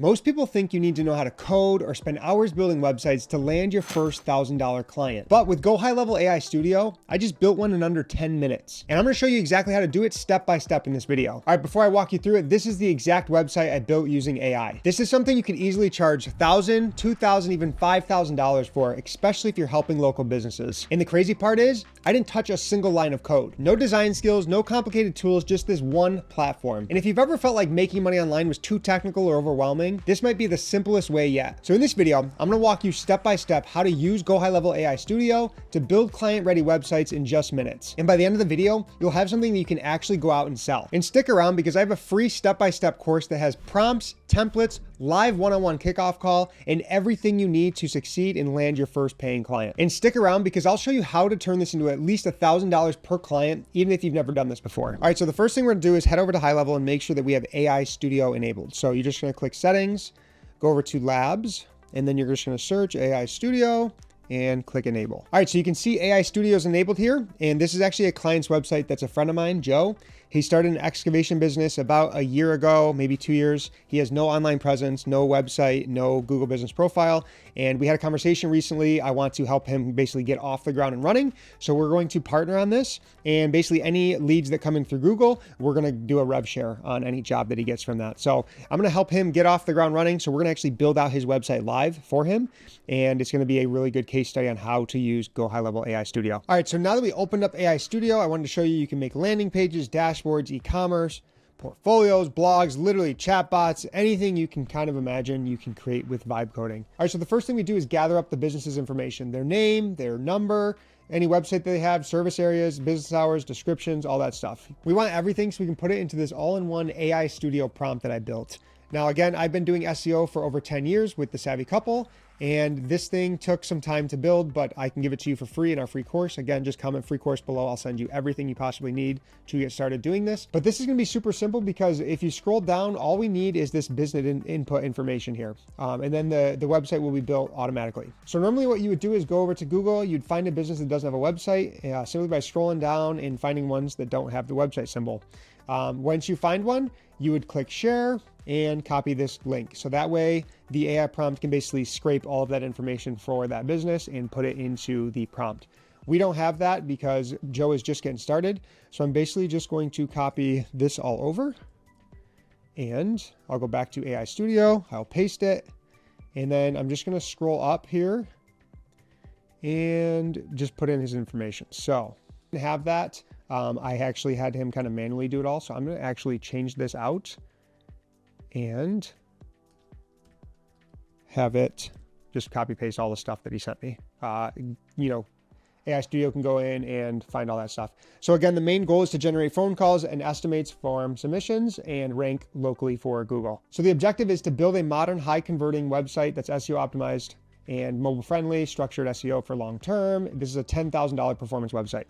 Most people think you need to know how to code or spend hours building websites to land your first $1,000 client. But with GoHighLevel AI Studio, I just built one in under 10 minutes. And I'm gonna show you exactly how to do it step by step in this video. All right, before I walk you through it, this is the exact website I built using AI. This is something you can easily charge $1,000, $2,000, even $5,000 for, especially if you're helping local businesses. And the crazy part is, I didn't touch a single line of code. No design skills, no complicated tools, just this one platform. And if you've ever felt like making money online was too technical or overwhelming, this might be the simplest way yet. So in this video, I'm gonna walk you step by step how to use GoHighLevel AI Studio to build client-ready websites in just minutes. And by the end of the video, you'll have something that you can actually go out and sell. And stick around because I have a free step-by-step course that has prompts, templates, live one-on-one kickoff call, and everything you need to succeed and land your first paying client. And stick around because I'll show you how to turn this into at least $1,000 per client, even if you've never done this before. All right, so the first thing we're gonna do is head over to HighLevel and make sure that we have AI Studio enabled. So you're just gonna click Settings, go over to Labs, and then you're just gonna search AI Studio and click Enable. All right, so you can see AI Studio is enabled here, and this is actually a client's website that's a friend of mine, Joe. He started an excavation business about a year ago, maybe 2 years. He has no online presence, no website, no Google business profile. And we had a conversation recently. I want to help him basically get off the ground and running. So we're going to partner on this. And basically any leads that come in through Google, we're going to do a rev share on any job that he gets from that. So I'm going to help him get off the ground running. So we're going to actually build out his website live for him. And it's going to be a really good case study on how to use GoHighLevel AI Studio. All right, so now that we opened up AI Studio, I wanted to show you can make landing pages, dashboards, e-commerce, portfolios, blogs, literally chatbots, anything you can kind of imagine you can create with vibe coding. All right, so the first thing we do is gather up the business's information, their name, their number, any website they have, service areas, business hours, descriptions, all that stuff. We want everything so we can put it into this all-in-one AI Studio prompt that I built. Now, again, I've been doing SEO for over 10 years with The Savvy Couple, and this thing took some time to build, but I can give it to you for free in our free course. Again, just comment free course below. I'll send you everything you possibly need to get started doing this. But this is gonna be super simple because if you scroll down, all we need is this business input information here. And then the website will be built automatically. So normally what you would do is go over to Google, you'd find a business that doesn't have a website simply by scrolling down and finding ones that don't have the website symbol. Once you find one, you would click share and copy this link. So that way the AI prompt can basically scrape all of that information for that business and put it into the prompt. We don't have that because Joe is just getting started. So I'm basically just going to copy this all over and I'll go back to AI Studio. I'll paste it. And then I'm just going to scroll up here and just put in his information. So to have that, I actually had him kind of manually do it all. So I'm going to actually change this out and have it just copy paste all the stuff that he sent me. AI Studio can go in and find all that stuff. So again, the main goal is to generate phone calls and estimates for submissions and rank locally for Google. So the objective is to build a modern, high converting website that's SEO optimized and mobile friendly, structured SEO for long term. This is a $10,000 performance website.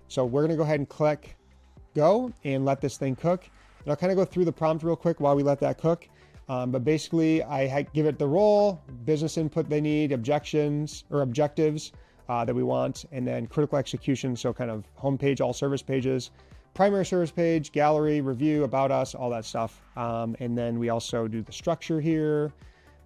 So we're gonna go ahead and click go and let this thing cook. And I'll kind of go through the prompt real quick while we let that cook. But basically I give it the role, business input they need, objectives that we want, and then critical execution. So kind of homepage, all service pages, primary service page, gallery, review, about us, all that stuff. And then we also do the structure here,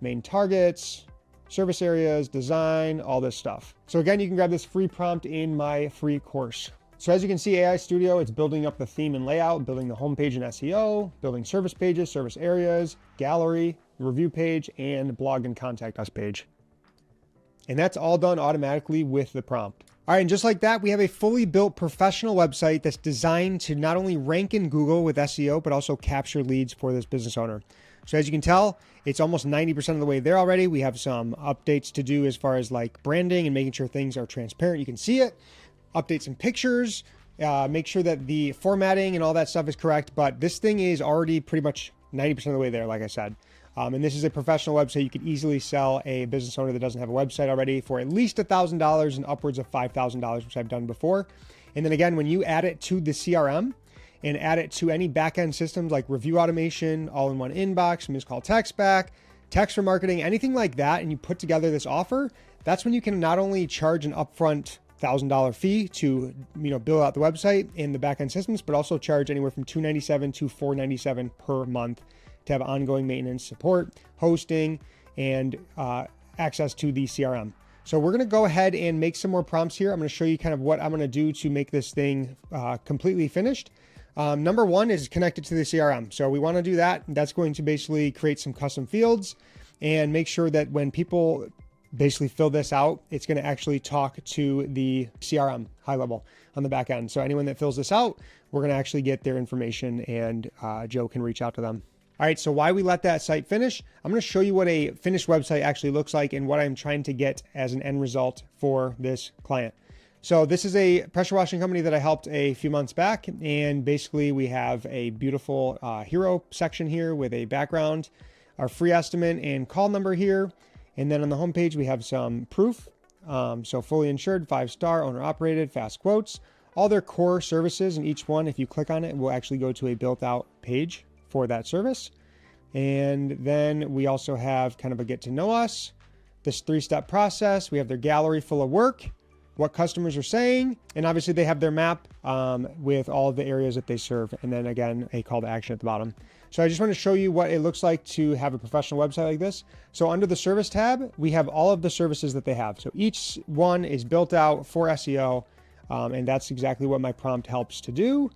main targets, service areas, design, all this stuff. So again, you can grab this free prompt in my free course. So as you can see, AI Studio, it's building up the theme and layout, building the homepage and SEO, building service pages, service areas, gallery, review page, and blog and contact us page. And that's all done automatically with the prompt. All right, and just like that, we have a fully built professional website that's designed to not only rank in Google with SEO, but also capture leads for this business owner. So as you can tell, it's almost 90% of the way there already. We have some updates to do as far as like branding and making sure things are transparent. You can see it. Update some pictures, make sure that the formatting and all that stuff is correct. But this thing is already pretty much 90% of the way there, like I said. And this is a professional website. You could easily sell a business owner that doesn't have a website already for at least $1,000 and upwards of $5,000, which I've done before. And then again, when you add it to the CRM and add it to any backend systems like review automation, all-in-one inbox, missed call text back, text for marketing, anything like that, and you put together this offer, that's when you can not only charge an upfront $1,000 fee to build out the website in the backend systems, but also charge anywhere from $297 to $497 per month to have ongoing maintenance, support, hosting, and access to the CRM. So we're going to go ahead and make some more prompts here. I'm going to show you kind of what I'm going to do to make this thing completely finished. Number one is connect it to the CRM. So we want to do that. That's going to basically create some custom fields and make sure that when people basically fill this out, it's going to actually talk to the CRM HighLevel on the back end. So anyone that fills this out, we're going to actually get their information and Joe can reach out to them. All right, so why we let that site finish, I'm going to show you what a finished website actually looks like and what I'm trying to get as an end result for this client. So this is a pressure washing company that I helped a few months back. And basically we have a beautiful hero section here with a background, our free estimate and call number here. And then on the homepage, we have some proof. So fully insured, 5-star, owner operated, fast quotes, all their core services. And each one, if you click on it, will actually go to a built out page for that service. And then we also have kind of a get to know us, this 3-step process. We have their gallery full of work, what customers are saying, and obviously they have their map with all of the areas that they serve. And then again, a call to action at the bottom. So I just want to show you what it looks like to have a professional website like this. So under the service tab, we have all of the services that they have. So each one is built out for SEO. And that's exactly what my prompt helps to do.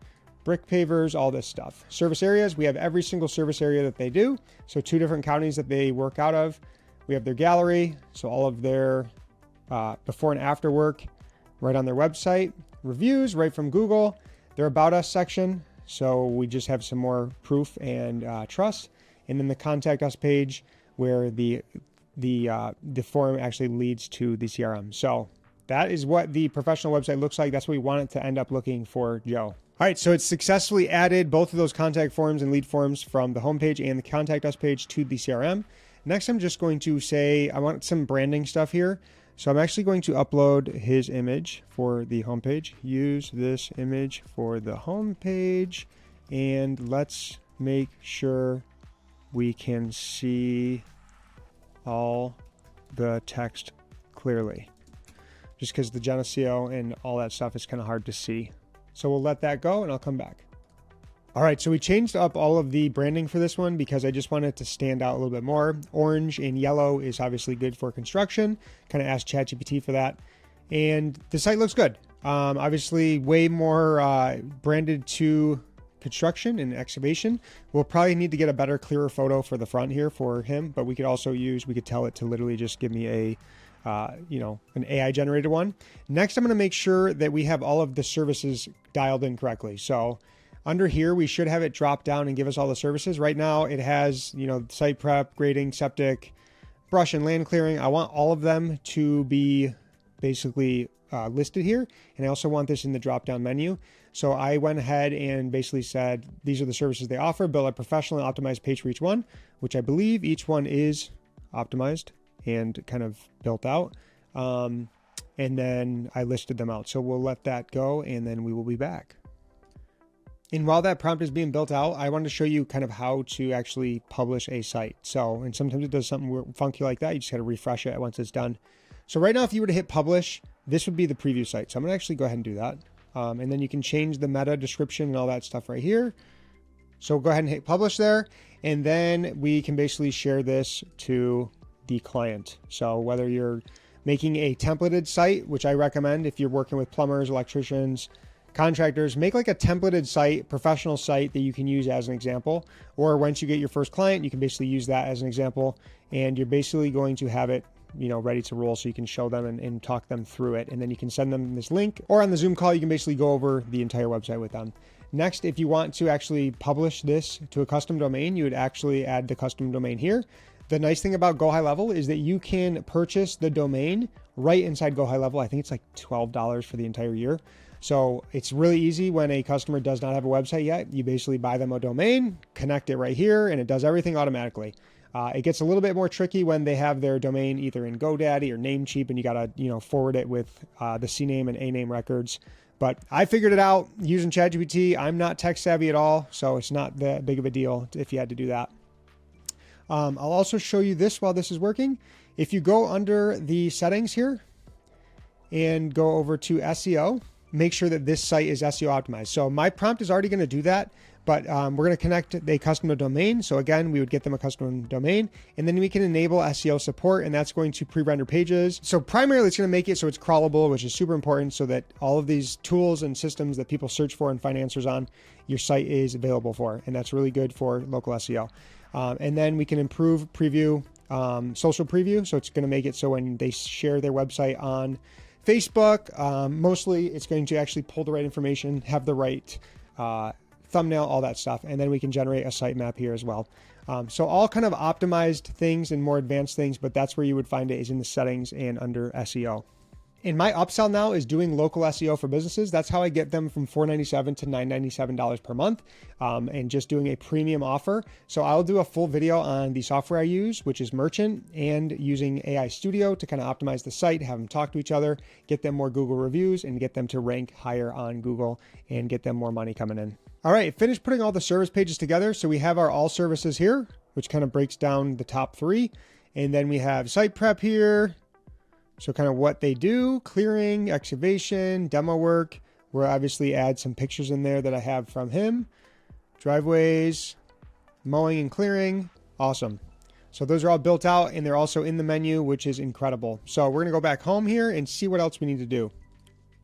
Brick pavers, all this stuff. Service areas, we have every single service area that they do. So 2 different counties that they work out of. We have their gallery, so all of their before and after work right on their website. Reviews right from Google. Their About Us section, so we just have some more proof and trust. And then the Contact Us page where the form actually leads to the CRM. So that is what the professional website looks like. That's what we want it to end up looking for Joe. All right, so it's successfully added both of those contact forms and lead forms from the homepage and the Contact Us page to the CRM. Next, I'm just going to say, I want some branding stuff here. So I'm actually going to upload his image for the homepage. Use this image for the homepage. And let's make sure we can see all the text clearly. Just because the Geneseo and all that stuff is kind of hard to see. So we'll let that go and I'll come back. All right, so we changed up all of the branding for this one because I just wanted it to stand out a little bit more. Orange and yellow is obviously good for construction. Kind of asked ChatGPT for that. And the site looks good. Obviously way more branded to construction and excavation. We'll probably need to get a better, clearer photo for the front here for him, but we could also we could tell it to literally just give me an AI generated one. Next, I'm going to make sure that we have all of the services dialed in correctly. So under here, we should have it drop down and give us all the services. Right now it has, site prep, grading, septic, brush and land clearing. I want all of them to be basically listed here. And I also want this in the drop down menu. So I went ahead and basically said, these are the services they offer, build a professionally optimized page for each one, which I believe each one is optimized and kind of built out. And then I listed them out. So we'll let that go and then we will be back. And while that prompt is being built out, I wanted to show you kind of how to actually publish a site. So, and sometimes it does something funky like that. You just got to refresh it once it's done. So right now, if you were to hit publish, this would be the preview site. So I'm going to actually go ahead and do that. And then you can change the meta description and all that stuff right here. So go ahead and hit publish there. And then we can basically share this to the client. So whether you're making a templated site, which I recommend if you're working with plumbers, electricians, contractors, make like a templated site, professional site that you can use as an example. Or once you get your first client, you can basically use that as an example. And you're basically going to have it, ready to roll so you can show them and talk them through it. And then you can send them this link, or on the Zoom call, you can basically go over the entire website with them. Next, if you want to actually publish this to a custom domain, you would actually add the custom domain here. The nice thing about GoHighLevel is that you can purchase the domain right inside GoHighLevel. I think it's like $12 for the entire year. So it's really easy when a customer does not have a website yet. You basically buy them a domain, connect it right here, and it does everything automatically. It gets a little bit more tricky when they have their domain either in GoDaddy or Namecheap, and you got to forward it with the CNAME and ANAME records. But I figured it out using ChatGPT. I'm not tech savvy at all, so it's not that big of a deal if you had to do that. I'll also show you this while this is working. If you go under the settings here and go over to SEO, make sure that this site is SEO optimized. So my prompt is already going to do that, but we're going to connect a custom domain. So again, we would get them a custom domain, and then we can enable SEO support, and that's going to pre-render pages. So primarily it's going to make it so it's crawlable, which is super important, so that all of these tools and systems that people search for and find answers on, your site is available for, and that's really good for local SEO. And then we can improve preview, social preview. So it's going to make it so when they share their website on Facebook, mostly it's going to actually pull the right information, have the right thumbnail, all that stuff. And then we can generate a sitemap here as well. So all kind of optimized things and more advanced things, but that's where you would find it, is in the settings and under SEO. And my upsell now is doing local SEO for businesses. That's how I get them from $497 to $997 per month, and just doing a premium offer. So I'll do a full video on the software I use, which is Merchant, and using AI Studio to kind of optimize the site, have them talk to each other, get them more Google reviews, and get them to rank higher on Google and get them more money coming in. All right, finished putting all the service pages together. So we have our all services here, which kind of breaks down the top 3. And then we have site prep here. So kind of what they do: clearing, excavation, demo work. We'll obviously add some pictures in there that I have from him. Driveways, mowing and clearing. Awesome. So those are all built out, and they're also in the menu, which is incredible. So we're going to go back home here and see what else we need to do.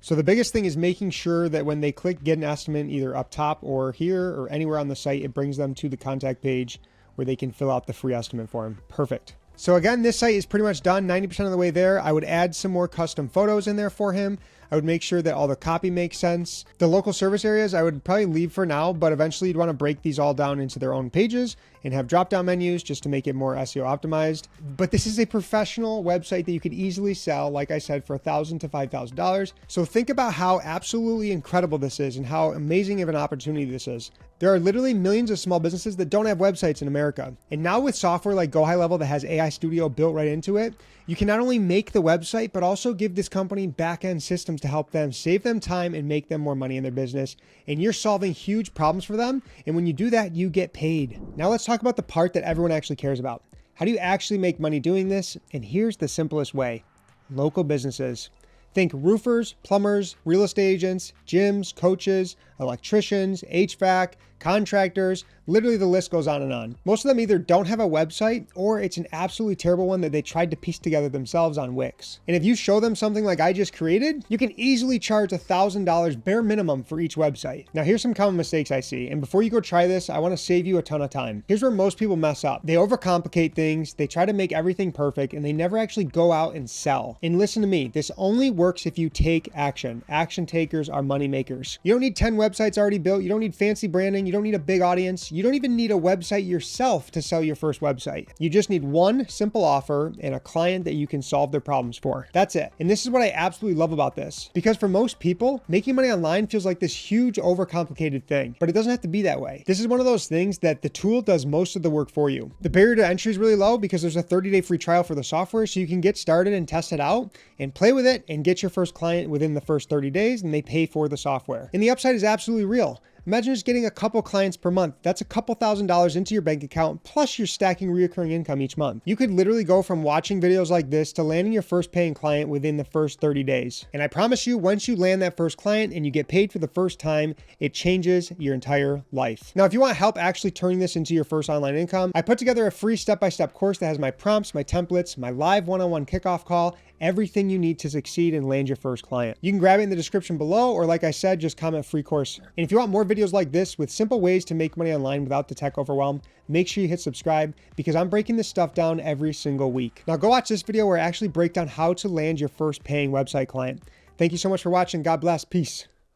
So the biggest thing is making sure that when they click get an estimate, either up top or here or anywhere on the site, it brings them to the contact page where they can fill out the free estimate form. Perfect. So again, this site is pretty much done, 90% of the way there. I would add some more custom photos in there for him. I would make sure that all the copy makes sense. The local service areas I would probably leave for now, but eventually you'd want to break these all down into their own pages and have drop-down menus just to make it more SEO optimized. But this is a professional website that you could easily sell, like I said, for $1,000 to $5,000. So think about how absolutely incredible this is and how amazing of an opportunity this is. There are literally millions of small businesses that don't have websites in America. And now with software like GoHighLevel that has AI Studio built right into it, you can not only make the website, but also give this company back-end systems to help them save them time and make them more money in their business. And you're solving huge problems for them. And when you do that, you get paid. Now let's talk about the part that everyone actually cares about. How do you actually make money doing this? And here's the simplest way: local businesses. Think roofers, plumbers, real estate agents, gyms, coaches, electricians, HVAC, contractors. Literally the list goes on and on. Most of them either don't have a website or it's an absolutely terrible one that they tried to piece together themselves on Wix. And if you show them something like I just created, you can easily charge $1,000 bare minimum for each website. Now here's some common mistakes I see. And before you go try this, I want to save you a ton of time. Here's where most people mess up. They overcomplicate things. They try to make everything perfect and they never actually go out and sell. And listen to me, this only works if you take action. Action takers are money makers. You don't need 10 websites already built. You don't need fancy branding. You don't need a big audience. You don't even need a website yourself to sell your first website. You just need one simple offer and a client that you can solve their problems for. That's it. And this is what I absolutely love about this, because for most people, making money online feels like this huge overcomplicated thing, but it doesn't have to be that way. This is one of those things that the tool does most of the work for you. The barrier to entry is really low because there's a 30-day free trial for the software, so you can get started and test it out and play with it and get your first client within the first 30 days, and they pay for the software. And the upside is absolutely real. Imagine just getting a couple clients per month. That's a couple $1,000s into your bank account, plus you're stacking recurring income each month. You could literally go from watching videos like this to landing your first paying client within the first 30 days. And I promise you, once you land that first client and you get paid for the first time, it changes your entire life. Now, if you want help actually turning this into your first online income, I put together a free step-by-step course that has my prompts, my templates, my live one-on-one kickoff call, everything you need to succeed and land your first client. You can grab it in the description below, or like I said, just comment free course. And if you want more videos like this with simple ways to make money online without the tech overwhelm, make sure you hit subscribe, because I'm breaking this stuff down every single week. Now go watch this video where I actually break down how to land your first paying website client. Thank you so much for watching. God bless. Peace.